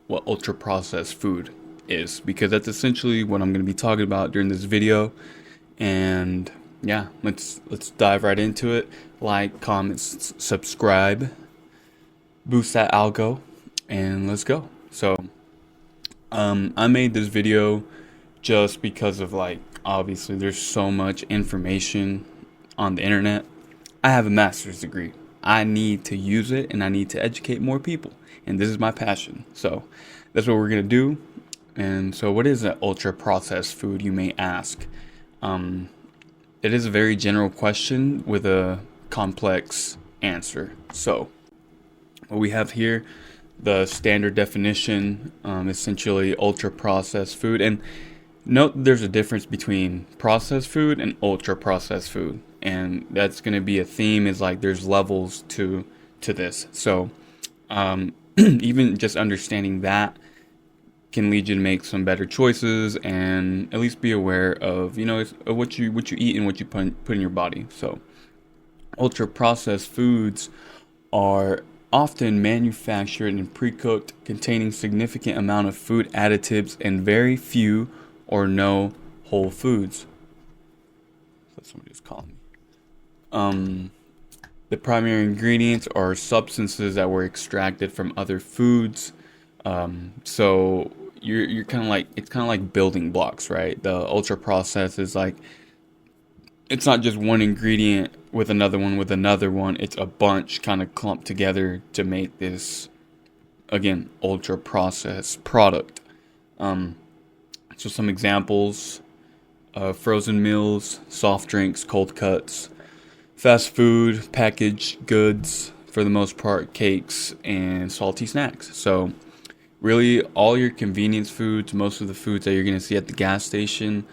what ultra processed food is, because that's essentially what I'm going to be talking about during this video. And yeah, let's dive right into it. Like, comment, subscribe, boost that algo, and let's go. So I made this video just because of, like, obviously there's so much information on the internet. I have a master's degree. I need to use it and I need to educate more people. And this is my passion. So that's what we're going to do. And so, what is an ultra processed food, you may ask? It is a very general question with a complex answer. So, what we have here, the standard definition, essentially ultra processed food. And note there's a difference between processed food and ultra processed food. And that's going to be a theme, is like there's levels to this. So, even just understanding that can lead you to make some better choices, and at least be aware of, what you eat and what you put in your body. So ultra processed foods are often manufactured and pre-cooked, containing significant amount of food additives and very few or no whole foods. Somebody's calling me. The primary ingredients are substances that were extracted from other foods. So you're kind of like, it's kind of like building blocks, right? The ultra process is like, it's not just one ingredient with another one with another one. It's a bunch kind of clumped together to make this, again, ultra processed product. So some examples: frozen meals, soft drinks, cold cuts, fast food, packaged goods, for the most part, cakes, and salty snacks. So really, all your convenience foods, most of the foods that you're going to see at the gas station,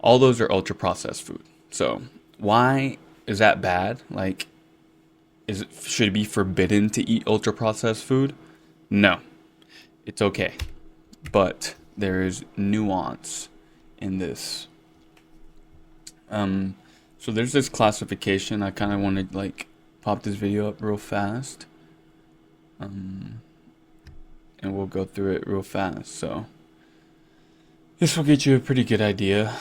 all those are ultra processed food. So why is that bad? Like, should it be forbidden to eat ultra processed food? No, it's okay, but there is nuance in this. So there's this classification. I kind of want to, like, pop this video up real fast. And we'll go through it real fast. So this will get you a pretty good idea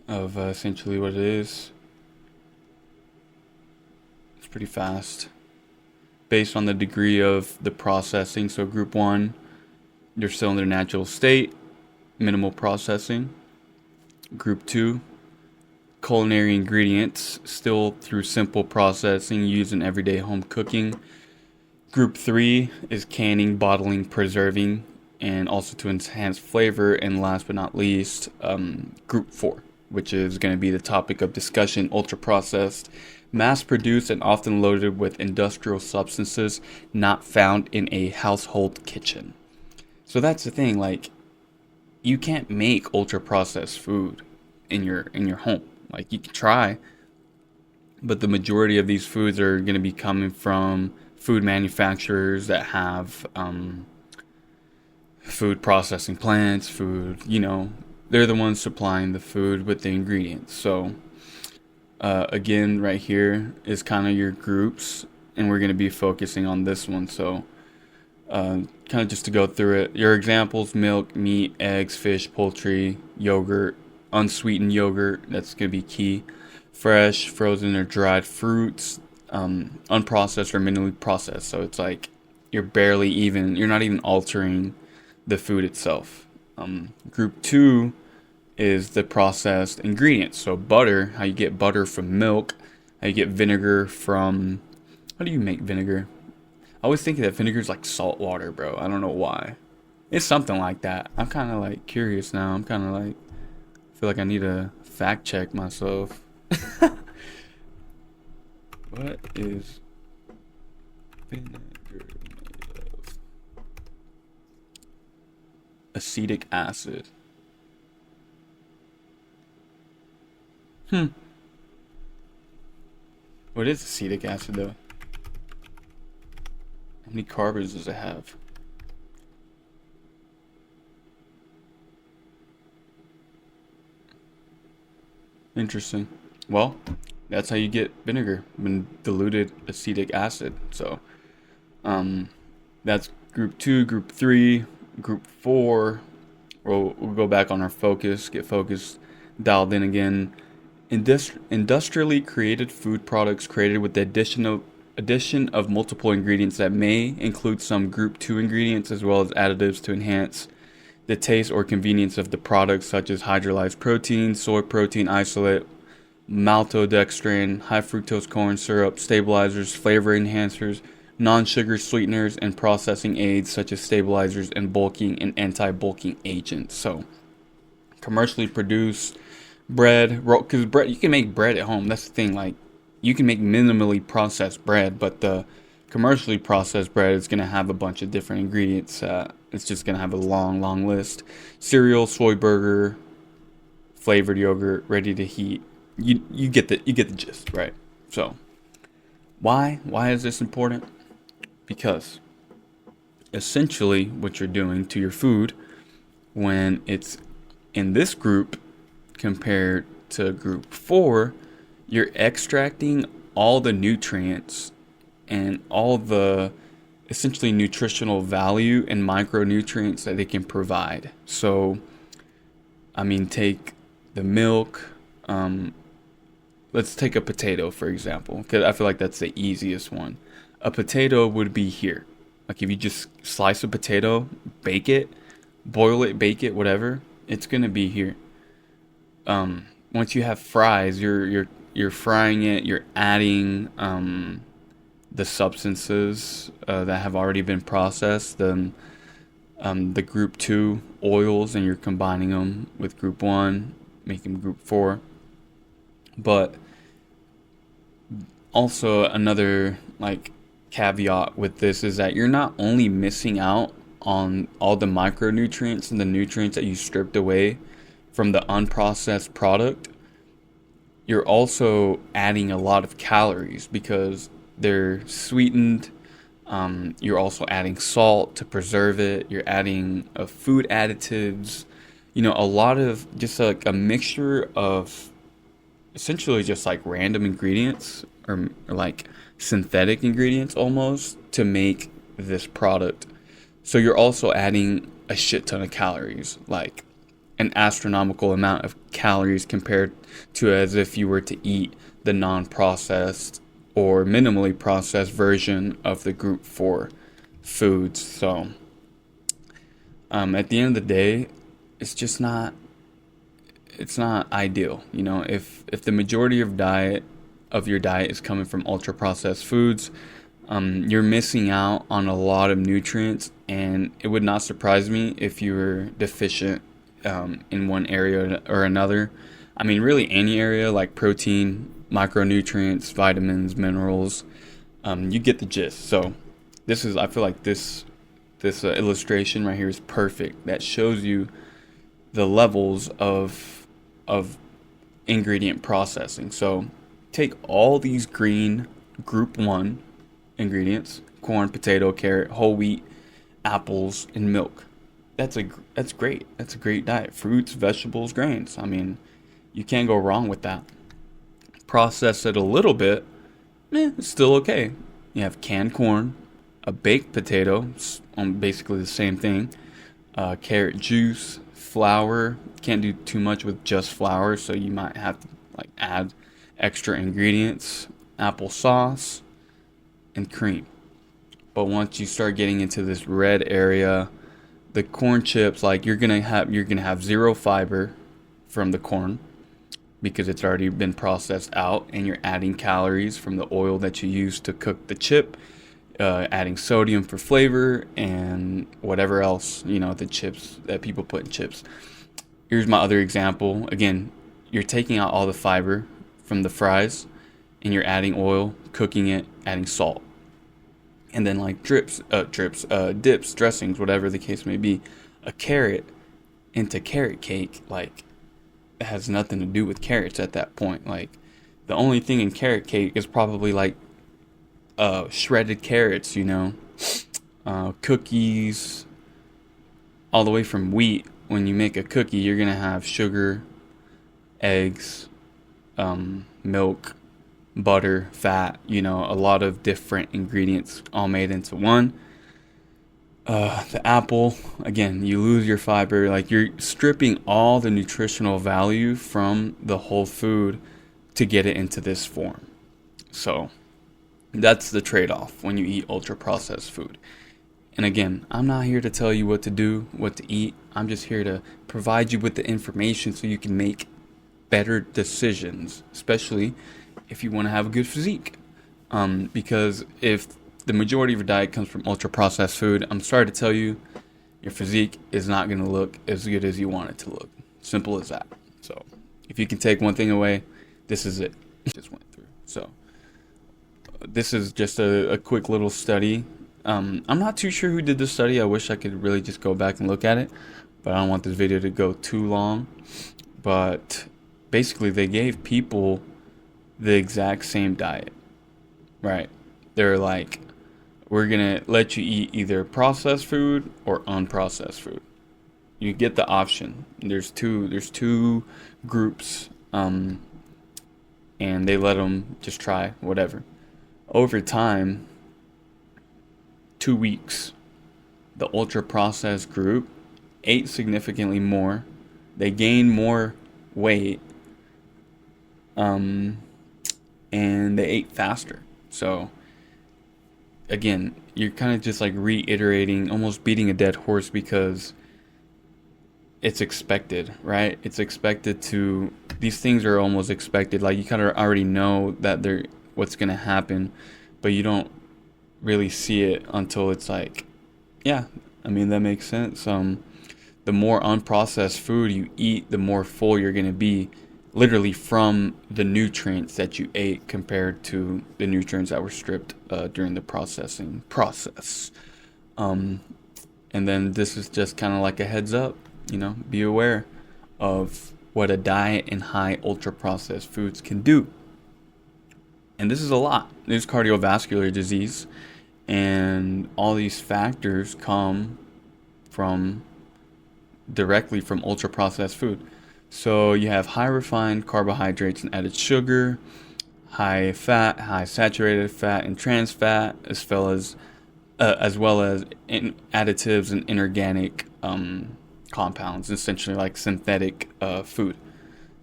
of essentially what it is. It's pretty fast based on the degree of the processing. So group 1, they're still in their natural state, minimal processing. Group 2, culinary ingredients, still through simple processing used in everyday home cooking. Group 3 is canning, bottling, preserving, and also to enhance flavor. And last but not least, Group 4, which is going to be the topic of discussion: ultra processed, mass produced, and often loaded with industrial substances not found in a household kitchen. So that's the thing, like, you can't make ultra processed food in your home. Like, you can try, but the majority of these foods are going to be coming from food manufacturers that have food processing plants, they're the ones supplying the food with the ingredients. So again, right here is kind of your groups, and we're going to be focusing on this one. So kind of just to go through it, your examples: milk, meat, eggs, fish, poultry, yogurt, unsweetened yogurt, that's going to be key, fresh, frozen, or dried fruits, unprocessed or minimally processed. So it's like you're not even altering the food itself. Group 2 is the processed ingredients. So butter, how you get butter from milk, how you get vinegar from, how do you make vinegar? I always think that vinegar is like salt water, bro. I don't know why. It's something like that. I'm kind of like curious now. I'm kind of like, feel like I need to fact check myself. What is vinegar made of? Acetic acid. What is acetic acid, though? How many carbons does it have? Interesting. Well, that's how you get vinegar, when diluted acetic acid. So that's group 2. Group 3 Group 4, we'll go back on our focus, get focused, dialed in again. Industrially created food products created with the addition of multiple ingredients that may include some group 2 ingredients as well as additives to enhance the taste or convenience of the product, such as hydrolyzed protein, soy protein isolate, maltodextrin, high fructose corn syrup, stabilizers, flavor enhancers, non-sugar sweeteners, and processing aids such as stabilizers and bulking and anti-bulking agents. So commercially produced bread, because bread, you can make bread at home. That's the thing. Like, you can make minimally processed bread, but the commercially processed bread is going to have a bunch of different ingredients. It's just going to have a long list. Cereal, soy burger, flavored yogurt, ready to heat. You get the gist, right? So why is this important? Because essentially what you're doing to your food when it's in this group compared to group 4, you're extracting all the nutrients and all the essentially nutritional value and micronutrients that they can provide. So, I mean, take the milk. Let's take a potato, for example, because I feel like that's the easiest one. A potato would be here. Like, if you just slice a potato, bake it, boil it, bake it, whatever, it's gonna be here. Once you have fries, you're frying it. You're adding the substances that have already been processed, the group 2 oils, and you're combining them with group 1, making group 4. But also another like caveat with this is that you're not only missing out on all the micronutrients and the nutrients that you stripped away from the unprocessed product, you're also adding a lot of calories because they're sweetened. You're also adding salt to preserve it. You're adding food additives, a lot of just like a mixture of essentially just like random ingredients or like synthetic ingredients almost to make this product. So you're also adding a shit ton of calories, like an astronomical amount of calories compared to as if you were to eat the non-processed or minimally processed version of the group 4 foods. So at the end of the day, it's not ideal. If the majority of your diet is coming from ultra processed foods, you're missing out on a lot of nutrients, and it would not surprise me if you were deficient in one area or another. I mean, really any area, like protein, micronutrients, vitamins, minerals. You get the gist. So I feel like this illustration right here is perfect. That shows you the levels of ingredient processing. So take all these green group 1 ingredients: corn, potato, carrot, whole wheat, apples, and milk. That's great. That's a great diet. Fruits, vegetables, grains. I mean, you can't go wrong with that. Process it a little bit, it's still okay. You have canned corn, a baked potato, basically the same thing, carrot juice, flour. Can't do too much with just flour, so you might have to like add extra ingredients, applesauce, and cream. But once you start getting into this red area, the corn chips, like you're gonna have zero fiber from the corn because it's already been processed out, and you're adding calories from the oil that you use to cook the chip, adding sodium for flavor and whatever else, the chips that people put in chips. Here's my other example. Again, you're taking out all the fiber from the fries and you're adding oil, cooking it, adding salt. And then like dips, dressings, whatever the case may be. A carrot into carrot cake, like, it has nothing to do with carrots at that point. Like, the only thing in carrot cake is probably like shredded carrots, cookies, all the way from wheat. When you make a cookie, you're gonna have sugar, eggs, milk, butter, fat, a lot of different ingredients all made into one. The apple, again, you lose your fiber. Like, you're stripping all the nutritional value from the whole food to get it into this form. So that's the trade-off when you eat ultra processed food. And again, I'm not here to tell you what to do, what to eat. I'm just here to provide you with the information so you can make better decisions, especially if you want to have a good physique. Because if the majority of your diet comes from ultra processed food, I'm sorry to tell you, your physique is not going to look as good as you want it to look. Simple as that. So if you can take one thing away, this is it. Just went through. So this is just a quick little study. I'm not too sure who did this study. I wish I could really just go back and look at it, but I don't want this video to go too long. But basically, they gave people the exact same diet, right? They're like, we're gonna let you eat either processed food or unprocessed food. You get the option. There's two groups, and they let them just try whatever. Over time, 2 weeks, the ultra processed group ate significantly more. They gained more weight, and they ate faster. So again, you're kind of just like reiterating, almost beating a dead horse, because it's expected, right? It's expected to, these things are almost expected. Like, you kind of already know that they're what's going to happen, but you don't really see it until it's like, yeah, I mean, that makes sense. The more unprocessed food you eat, the more full you're going to be, literally, from the nutrients that you ate compared to the nutrients that were stripped during the processing process. And then this is just kind of like a heads up, be aware of what a diet in high ultra processed foods can do. And this is a lot. There's cardiovascular disease, and all these factors come directly from ultra processed food. So you have high refined carbohydrates and added sugar, high fat, high saturated fat, and trans fat, as well as additives and inorganic compounds, essentially like synthetic food.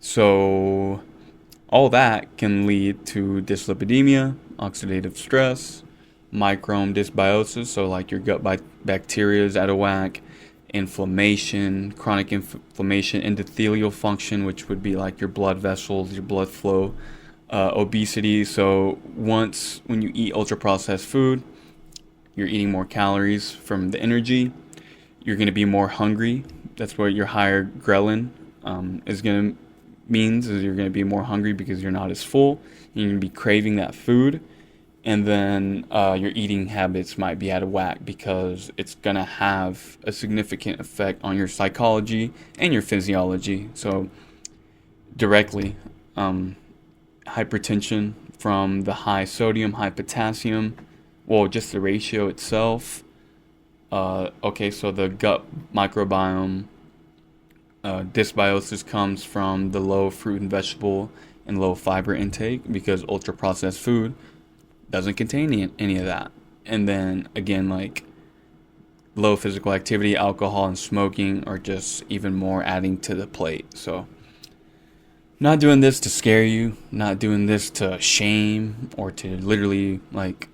So all that can lead to dyslipidemia, oxidative stress, microbiome dysbiosis, so like your gut bacteria is out of whack, inflammation, chronic inflammation, endothelial function, which would be like your blood vessels, your blood flow, obesity. So when you eat ultra processed food, you're eating more calories from the energy. You're going to be more hungry. That's what your higher ghrelin means, is you're going to be more hungry because you're not as full. You're going to be craving that food. And then your eating habits might be out of whack, because it's going to have a significant effect on your psychology and your physiology. So directly, hypertension from the high sodium, high potassium, well, just the ratio itself. Okay, so the gut microbiome dysbiosis comes from the low fruit and vegetable and low fiber intake, because ultra processed food doesn't contain any of that. And then again, like, low physical activity, alcohol, and smoking are just even more adding to the plate. So not doing this to scare you, not doing this to shame or to literally like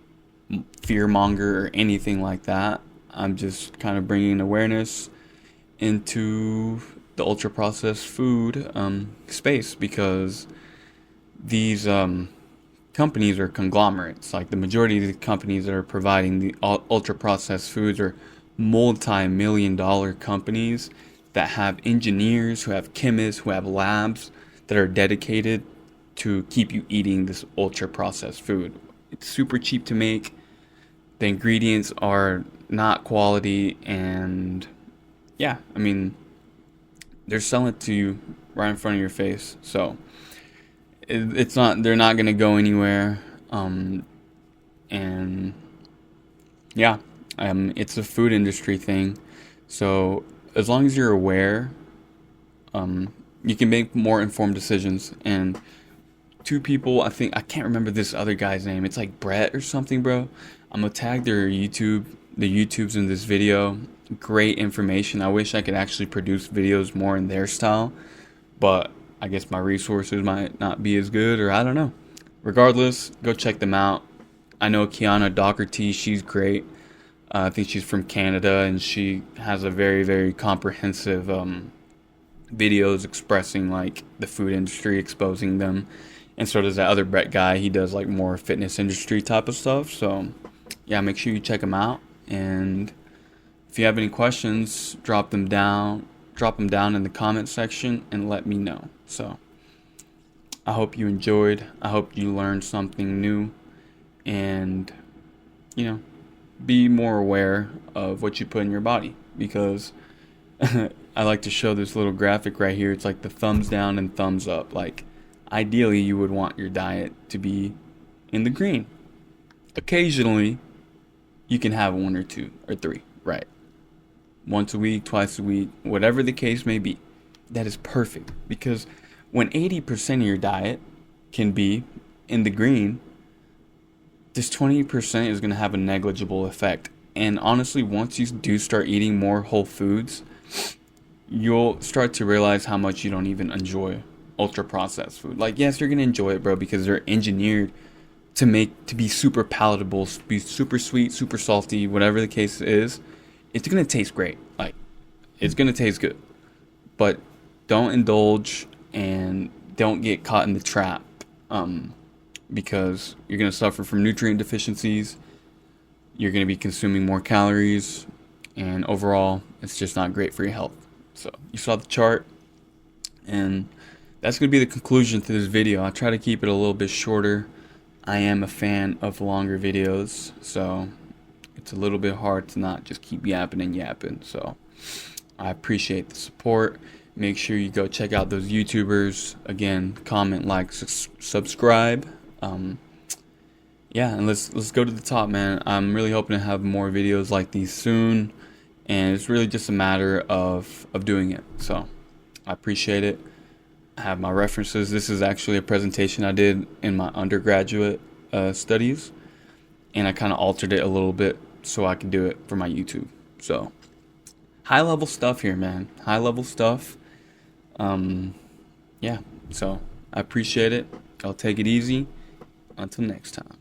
fear monger or anything like that. I'm just kind of bringing awareness into the ultra processed food space, because these companies are conglomerates. Like, the majority of the companies that are providing the ultra processed foods are multi-million-dollar companies that have engineers, who have chemists, who have labs that are dedicated to keep you eating this ultra processed food. It's super cheap to make. The ingredients are not quality, and yeah, I mean, they're selling it to you right in front of your face. So they're not going to go anywhere. And yeah, it's a food industry thing. So as long as you're aware, you can make more informed decisions. And two people, I can't remember this other guy's name. It's like Brett or something, bro. I'm gonna tag their YouTube the YouTubes in this video. Great information. I wish I could actually produce videos more in their style, but I guess my resources might not be as good, or I don't know. Regardless, go check them out. I know Kiana Doherty, she's great. I think she's from Canada, and she has a very, very comprehensive videos expressing like the food industry, exposing them. And so does that other Brett guy. He does like more fitness industry type of stuff. So yeah, make sure you check him out. And if you have any questions, drop them down in the comment section and let me know. So I hope you enjoyed. I hope you learned something new, and be more aware of what you put in your body, because I like to show this little graphic right here. It's like the thumbs down and thumbs up. Like, ideally, you would want your diet to be in the green. Occasionally, you can have one or two or three, right? Once a week, twice a week, whatever the case may be. That is perfect, because when 80% of your diet can be in the green, this 20% is going to have a negligible effect. And honestly, once you do start eating more whole foods, you'll start to realize how much you don't even enjoy ultra processed food. Like, yes, you're going to enjoy it, bro, because they're engineered to be super palatable, be super sweet, super salty, whatever the case is. It's going to taste great. Like, it's going to taste good. But don't indulge and don't get caught in the trap, because you're going to suffer from nutrient deficiencies. You're going to be consuming more calories, and overall, it's just not great for your health. So you saw the chart, and that's going to be the conclusion to this video. I try to keep it a little bit shorter. I am a fan of longer videos, so it's a little bit hard to not just keep yapping and yapping. So I appreciate the support. Make sure you go check out those YouTubers. Again, comment, like, subscribe. Yeah, and let's go to the top, man. I'm really hoping to have more videos like these soon, and it's really just a matter of doing it. So I appreciate it. I have my references. This is actually a presentation I did in my undergraduate studies, and I kind of altered it a little bit so I could do it for my YouTube. So high level stuff here, man. High level stuff. Yeah, so I appreciate it. I'll take it easy. Until next time.